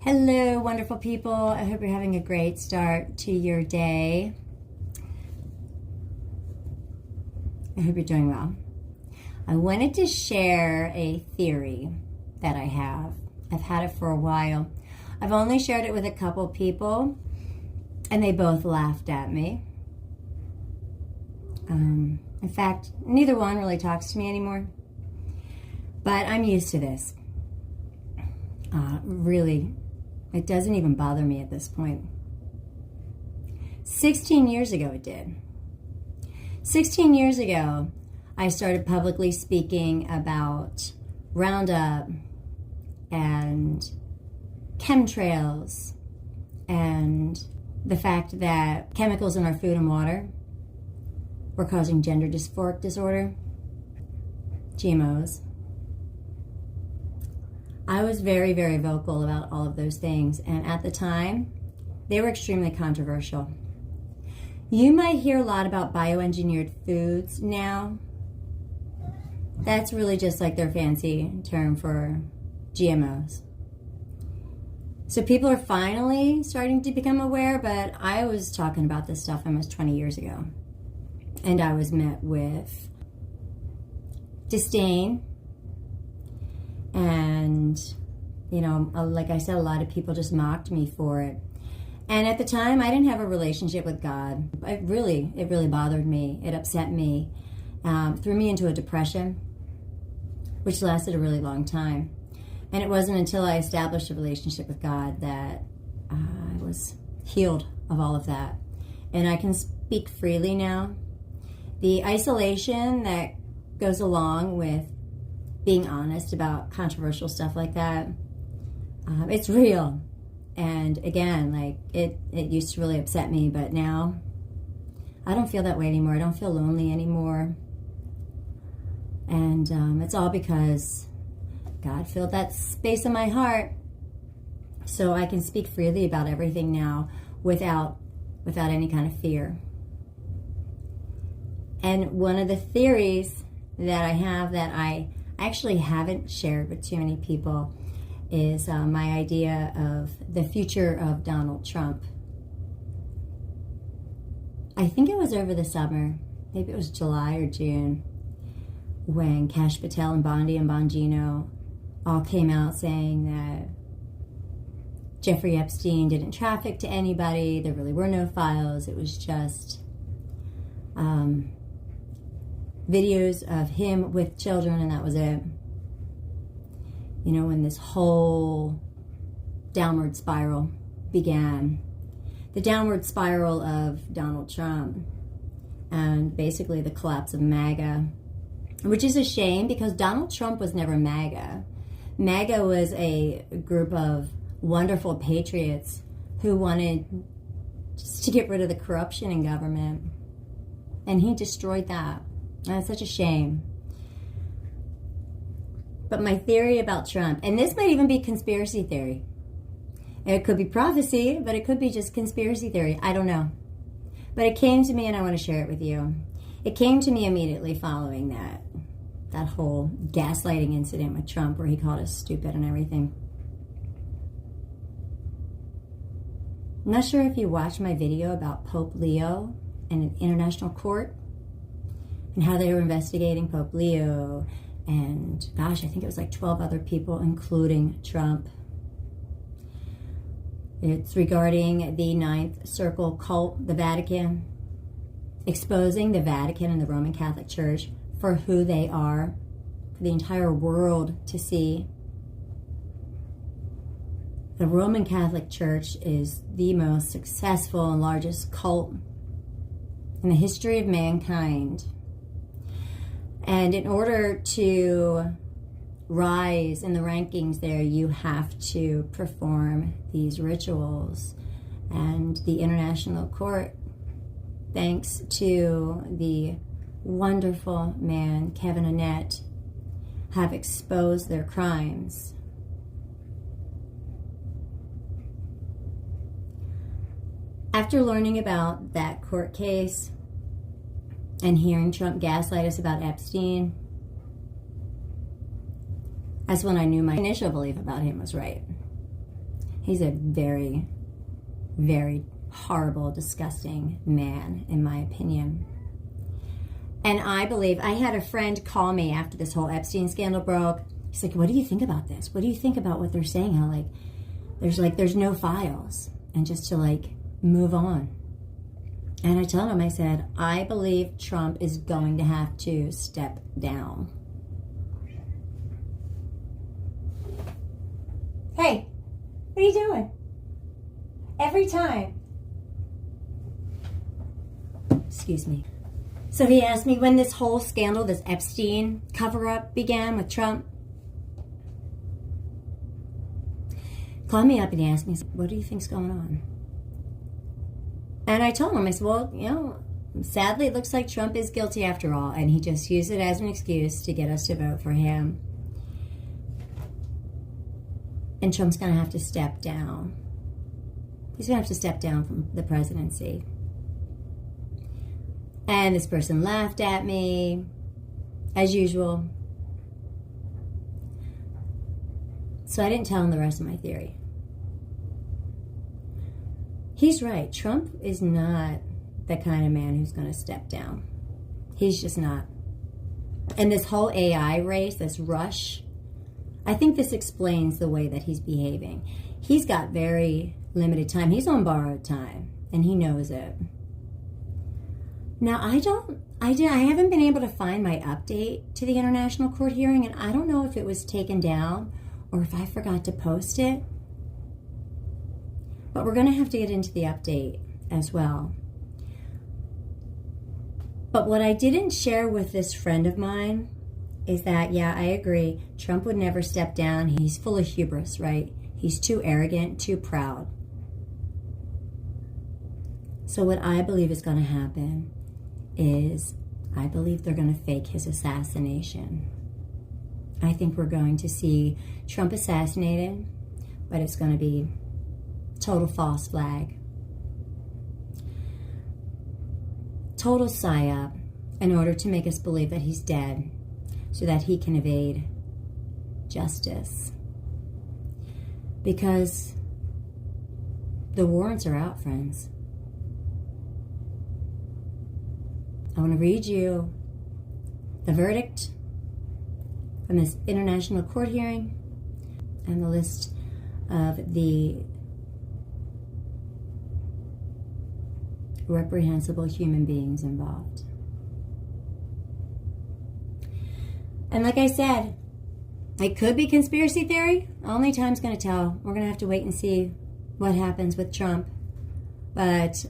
Hello, wonderful people. I hope you're having a great start to your day. I hope you're doing well. I wanted to share a theory that I have. I've had it for a while. I've only shared it with a couple people, and they both laughed at me. In fact, neither one really talks to me anymore. But I'm used to this. Really, it doesn't even bother me at this point. 16 years ago it did. 16 years ago, I started publicly speaking about Roundup and chemtrails and the fact that chemicals in our food and water were causing gender dysphoric disorder, GMOs. I was very, very vocal about all of those things, and at the time, they were extremely controversial. You might hear a lot about bioengineered foods now. That's really just like their fancy term for GMOs. So people are finally starting to become aware, but I was talking about this stuff almost 20 years ago. And I was met with disdain. And, like I said, a lot of people just mocked me for it. And at the time, I didn't have a relationship with God. It really bothered me. It upset me. Threw me into a depression, which lasted a really long time. And it wasn't until I established a relationship with God that I was healed of all of that. And I can speak freely now. The isolation that goes along with being honest about controversial stuff like that, it's real. And again, it used to really upset me, but now I don't feel that way anymore. I don't feel lonely anymore. And it's all because God filled that space in my heart, so I can speak freely about everything now without any kind of fear. And one of the theories that I have that I actually haven't shared with too many people is my idea of the future of Donald Trump. I think it was over the summer, maybe it was July or June, when Cash Patel and Bondi and Bongino all came out saying that Jeffrey Epstein didn't traffic to anybody, there really were no files, it was just videos of him with children, and that was it. When this whole downward spiral began, the downward spiral of Donald Trump, and basically the collapse of MAGA, which is a shame because Donald Trump was never MAGA. MAGA was a group of wonderful patriots who wanted just to get rid of the corruption in government, and he destroyed that. And it's such a shame. But my theory about Trump, and this might even be conspiracy theory. It could be prophecy, but it could be just conspiracy theory. I don't know. But it came to me and I want to share it with you. It came to me immediately following that whole gaslighting incident with Trump where he called us stupid and everything. I'm not sure if you watched my video about Pope Leo and an international court and how they were investigating Pope Leo and, gosh, I think it was like 12 other people, including Trump. It's regarding the Ninth Circle cult, the Vatican, exposing the Vatican and the Roman Catholic Church for who they are, for the entire world to see. The Roman Catholic Church is the most successful and largest cult in the history of mankind. And in order to rise in the rankings there, you have to perform these rituals. And the International Court, thanks to the wonderful man, Kevin Annett, have exposed their crimes. After learning about that court case, and hearing Trump gaslight us about Epstein, that's when I knew my initial belief about him was right. He's a very, very horrible, disgusting man, in my opinion. And I believe, I had a friend call me after this whole Epstein scandal broke. He's like, what do you think about this? What do you think about what they're saying? How there's no files, and just to move on. And I told him, I said, I believe Trump is going to have to step down. Hey, what are you doing? Every time. Excuse me. So he asked me when this whole scandal, this Epstein cover-up began with Trump. Called me up and he asked me, what do you think's going on? And I told him, I said, well, sadly it looks like Trump is guilty after all, and he just used it as an excuse to get us to vote for him. And Trump's going to have to step down. He's going to have to step down from the presidency. And this person laughed at me, as usual. So I didn't tell him the rest of my theory. He's right. Trump is not the kind of man who's going to step down. He's just not. And this whole AI race, this rush, I think this explains the way that he's behaving. He's got very limited time. He's on borrowed time, and he knows it. Now, I haven't been able to find my update to the international court hearing, and I don't know if it was taken down or if I forgot to post it. But we're going to have to get into the update as well. But what I didn't share with this friend of mine is that, yeah, I agree, Trump would never step down. He's full of hubris, right? He's too arrogant, too proud. So what I believe is going to happen is I believe they're going to fake his assassination. I think we're going to see Trump assassinated, but it's going to be total false flag. Total psyop in order to make us believe that he's dead so that he can evade justice. Because the warrants are out, friends. I want to read you the verdict from this international court hearing and the list of the reprehensible human beings involved. And like I said, it could be conspiracy theory. Only time's going to tell. We're going to have to wait and see what happens with Trump. But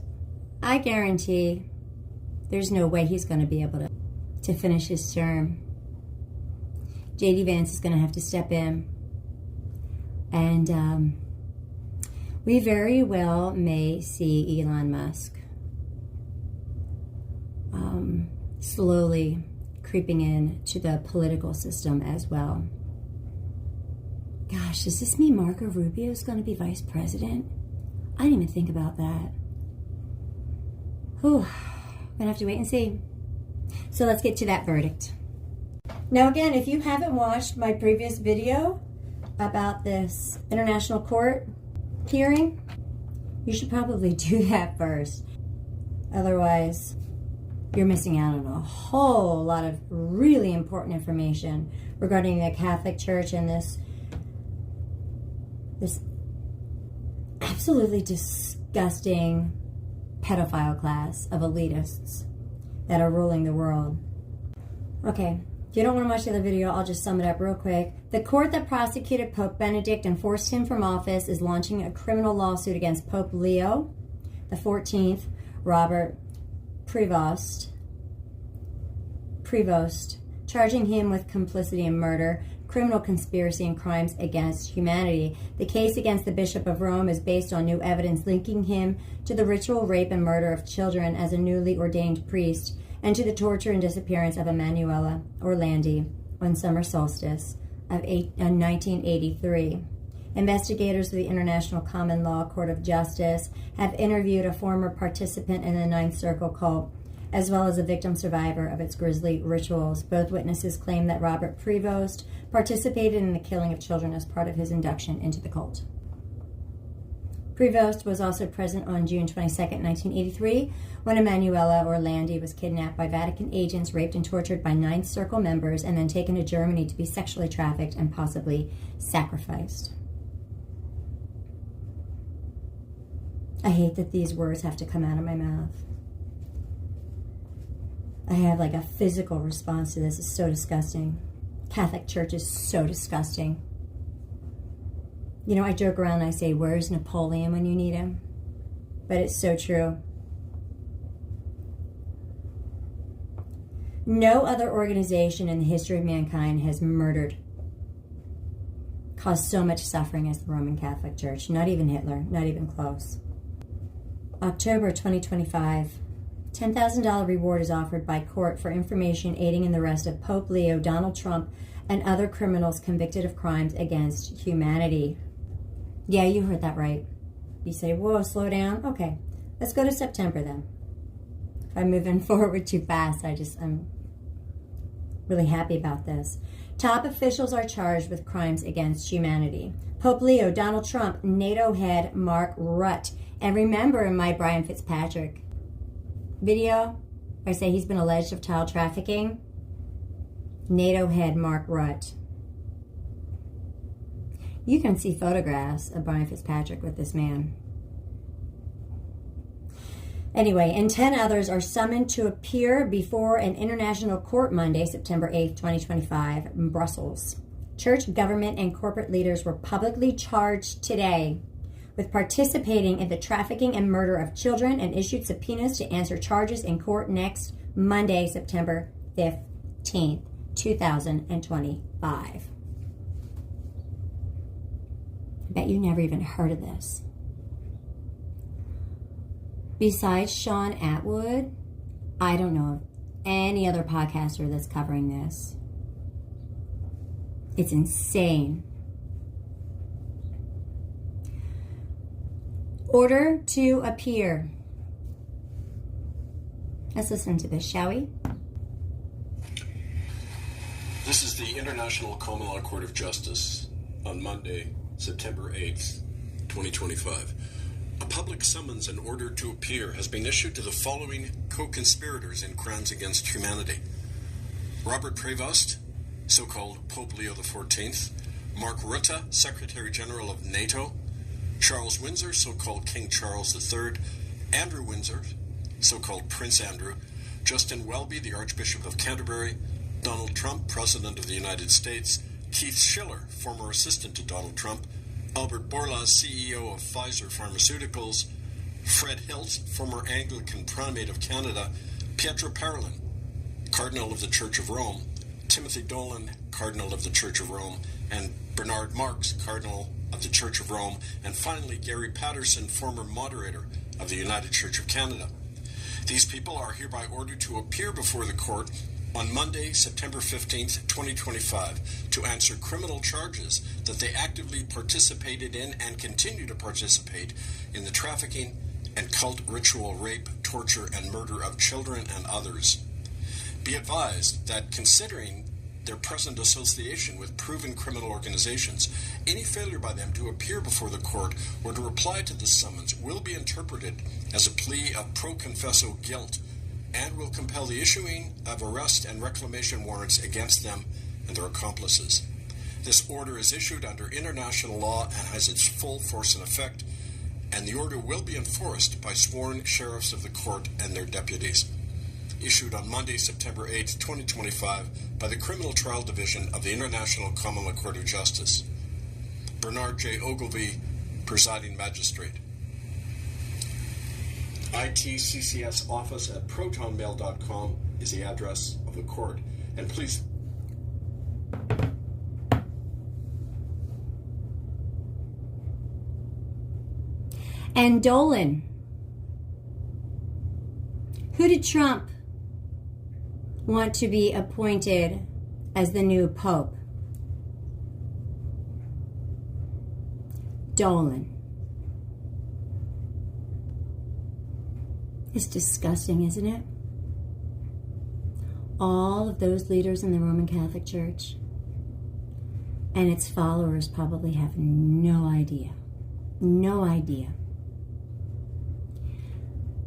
I guarantee there's no way he's going to be able to finish his term. J.D. Vance is going to have to step in. And we very well may see Elon Musk slowly creeping in to the political system as well. Gosh, does this mean Marco Rubio is going to be vice president? I didn't even think about that. Whew. I'm going to have to wait and see. So let's get to that verdict. Now again, if you haven't watched my previous video about this international court hearing, you should probably do that first. Otherwise, you're missing out on a whole lot of really important information regarding the Catholic Church and this absolutely disgusting pedophile class of elitists that are ruling the world. Okay, if you don't want to watch the other video, I'll just sum it up real quick. The court that prosecuted Pope Benedict and forced him from office is launching a criminal lawsuit against Pope Leo the 14th, Robert Prevost, charging him with complicity in murder, criminal conspiracy, and crimes against humanity. The case against the Bishop of Rome is based on new evidence linking him to the ritual rape and murder of children as a newly ordained priest, and to the torture and disappearance of Emanuela Orlandi on summer solstice of 1983. Investigators of the International Common Law Court of Justice have interviewed a former participant in the Ninth Circle cult, as well as a victim survivor of its grisly rituals. Both witnesses claim that Robert Prevost participated in the killing of children as part of his induction into the cult. Prevost was also present on June 22nd, 1983, when Emanuela Orlandi was kidnapped by Vatican agents, raped and tortured by Ninth Circle members, and then taken to Germany to be sexually trafficked and possibly sacrificed. I hate that these words have to come out of my mouth. I have like a physical response to this. It's so disgusting. Catholic Church is so disgusting. You know, I joke around and I say, where's Napoleon when you need him? But it's so true. No other organization in the history of mankind has caused so much suffering as the Roman Catholic Church. Not even Hitler, not even close. October 2025, $10,000 reward is offered by court for information aiding in the arrest of Pope Leo, Donald Trump, and other criminals convicted of crimes against humanity. Yeah, you heard that right. You say, whoa, slow down. Okay, let's go to September then. If I'm moving forward too fast, I'm really happy about this. Top officials are charged with crimes against humanity. Pope Leo, Donald Trump, NATO head Mark Rutte. And remember in my Brian Fitzpatrick video, I say he's been alleged of child trafficking. NATO head Mark Rutte. You can see photographs of Brian Fitzpatrick with this man. Anyway, and 10 others are summoned to appear before an international court Monday, September 8th, 2025, in Brussels. Church, government, and corporate leaders were publicly charged today with participating in the trafficking and murder of children and issued subpoenas to answer charges in court next Monday, September 15th, 2025. I bet you never even heard of this. Besides Sean Atwood, I don't know of any other podcaster that's covering this. It's insane. Order to appear. Let's listen to this, shall we? This is the International Common Law Court of Justice on Monday, September 8th, 2025. A public summons and order to appear has been issued to the following co-conspirators in crimes against humanity. Robert Prevost, so-called Pope Leo XIV, Mark Rutte, Secretary General of NATO, Charles Windsor, so-called King Charles III, Andrew Windsor, so-called Prince Andrew, Justin Welby, the Archbishop of Canterbury, Donald Trump, President of the United States, Keith Schiller, former assistant to Donald Trump, Albert Bourla, CEO of Pfizer Pharmaceuticals, Fred Hilt, former Anglican Primate of Canada, Pietro Parolin, Cardinal of the Church of Rome, Timothy Dolan, Cardinal of the Church of Rome, and Bernard Marx, Cardinal of the Church of Rome, and finally Gary Patterson, former moderator of the United Church of Canada. These people are hereby ordered to appear before the court on Monday, September 15th, 2025, to answer criminal charges that they actively participated in and continue to participate in the trafficking and cult ritual rape, torture, and murder of children and others. Be advised that considering their present association with proven criminal organizations, any failure by them to appear before the court or to reply to this summons will be interpreted as a plea of pro confesso guilt and will compel the issuing of arrest and reclamation warrants against them and their accomplices. This order is issued under international law and has its full force and effect, and the order will be enforced by sworn sheriffs of the court and their deputies. Issued on Monday, September 8, 2025, by the Criminal Trial Division of the International Common Law Court of Justice. Bernard J. Ogilvie, Presiding Magistrate. ITCCS office at protonmail.com is the address of the court. And please... And Dolan. Who did Trump want to be appointed as the new pope? Dolan. It's disgusting, isn't it? All of those leaders in the Roman Catholic Church and its followers probably have no idea. No idea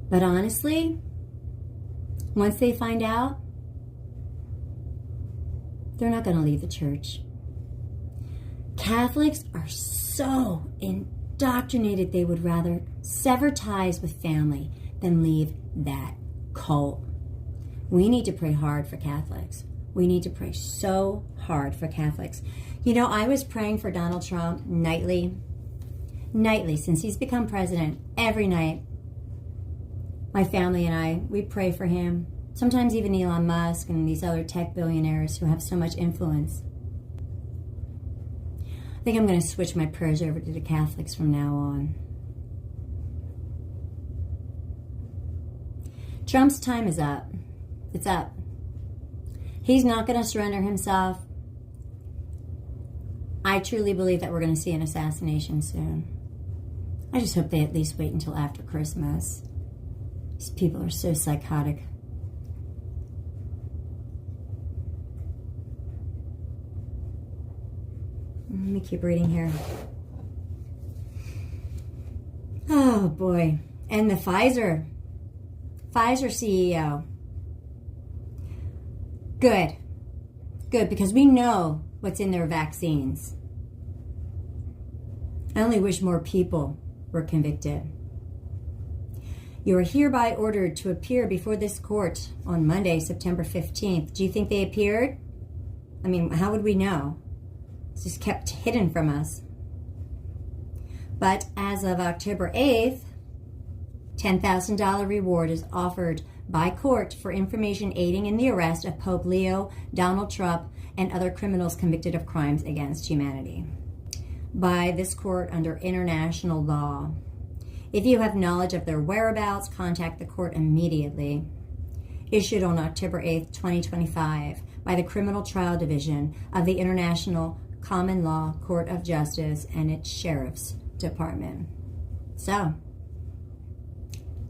But honestly, once they find out, they're not going to leave the church. Catholics are so indoctrinated they would rather sever ties with family than leave that cult. We need to pray hard for Catholics. We need to pray so hard for Catholics. You know, I was praying for Donald Trump nightly since he's become president. Every night, my family and I, we pray for him. Sometimes even Elon Musk and these other tech billionaires who have so much influence. I think I'm going to switch my prayers over to the Catholics from now on. Trump's time is up. It's up. He's not going to surrender himself. I truly believe that we're going to see an assassination soon. I just hope they at least wait until after Christmas. These people are so psychotic. Let me keep reading here. Oh boy. And the Pfizer CEO. Good, because we know what's in their vaccines. I only wish more people were convicted. You are hereby ordered to appear before this court on Monday, September 15th. Do you think they appeared? I mean, how would we know? It's just kept hidden from us. But as of October 8th, $10,000 reward is offered by court for information aiding in the arrest of Pope Leo, Donald Trump, and other criminals convicted of crimes against humanity by this court under international law. If you have knowledge of their whereabouts, contact the court immediately. Issued on October 8th, 2025 by the Criminal Trial Division of the International Common Law Court of Justice and its Sheriff's Department. So,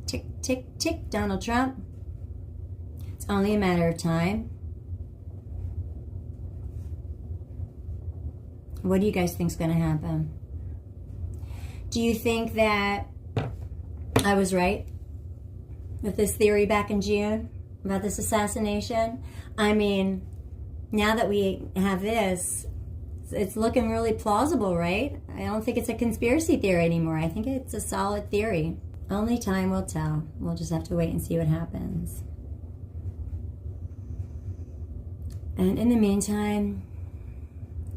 tick, tick, tick, Donald Trump. It's only a matter of time. What do you guys think is going to happen? Do you think that I was right with this theory back in June about this assassination? I mean, now that we have this, it's looking really plausible, right? I don't think it's a conspiracy theory anymore. I think it's a solid theory. Only time will tell. We'll just have to wait and see what happens. And in the meantime,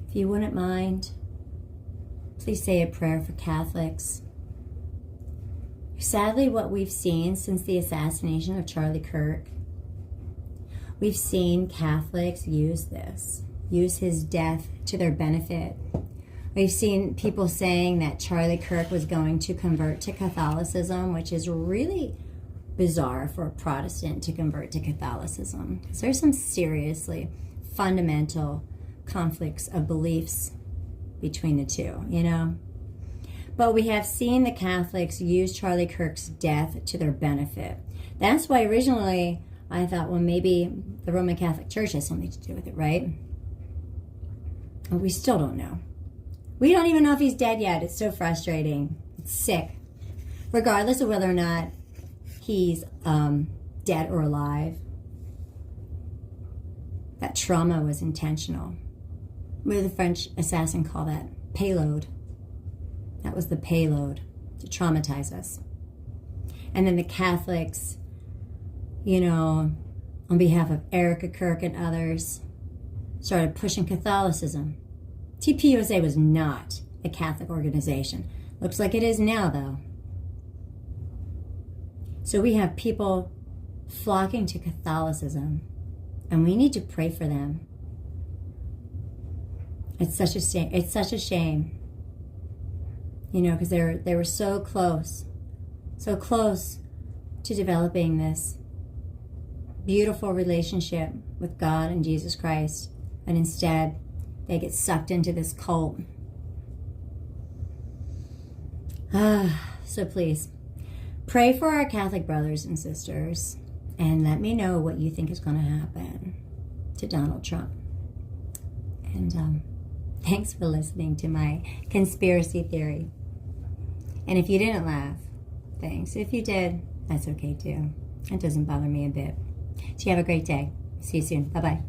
if you wouldn't mind, please say a prayer for Catholics. Sadly, what we've seen since the assassination of Charlie Kirk, we've seen Catholics use his death to their benefit. We've seen people saying that Charlie Kirk was going to convert to Catholicism, which is really bizarre for a Protestant to convert to Catholicism. So there's some seriously fundamental conflicts of beliefs between the two, you know? But we have seen the Catholics use Charlie Kirk's death to their benefit. That's why originally I thought, well, maybe the Roman Catholic Church has something to do with it, right? But we still don't know. We don't even know if he's dead yet. It's so frustrating. It's sick. Regardless of whether or not he's dead or alive, that trauma was intentional. What did the French assassin call that? Payload. That was the payload to traumatize us. And then the Catholics, you know, on behalf of Erica Kirk and others, started pushing Catholicism. TPUSA was not a Catholic organization. Looks like it is now, though. So we have people flocking to Catholicism, and we need to pray for them. It's such a shame. It's such a shame. You know, because they were so close to developing this beautiful relationship with God and Jesus Christ, and instead they get sucked into this cult. So please, pray for our Catholic brothers and sisters, and let me know what you think is going to happen to Donald Trump. And thanks for listening to my conspiracy theory. And if you didn't laugh, thanks. If you did, that's okay too. It doesn't bother me a bit. So you have a great day. See you soon. Bye-bye.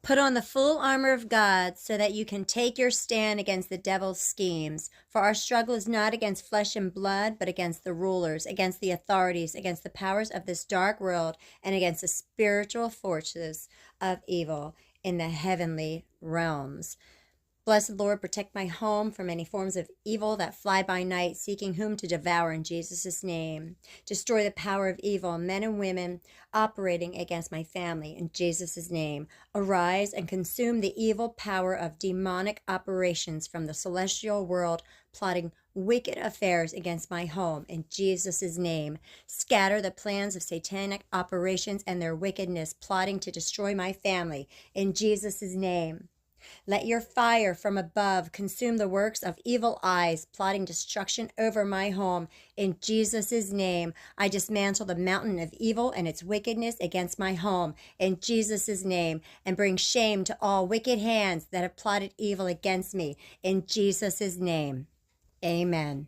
Put on the full armor of God so that you can take your stand against the devil's schemes. For our struggle is not against flesh and blood, but against the rulers, against the authorities, against the powers of this dark world, and against the spiritual forces of evil in the heavenly realms. Blessed Lord, protect my home from any forms of evil that fly by night, seeking whom to devour in Jesus' name. Destroy the power of evil, men and women operating against my family in Jesus' name. Arise and consume the evil power of demonic operations from the celestial world, plotting wicked affairs against my home in Jesus' name. Scatter the plans of satanic operations and their wickedness, plotting to destroy my family in Jesus' name. Let your fire from above consume the works of evil eyes, plotting destruction over my home. In Jesus' name, I dismantle the mountain of evil and its wickedness against my home. In Jesus' name, and bring shame to all wicked hands that have plotted evil against me. In Jesus' name, amen.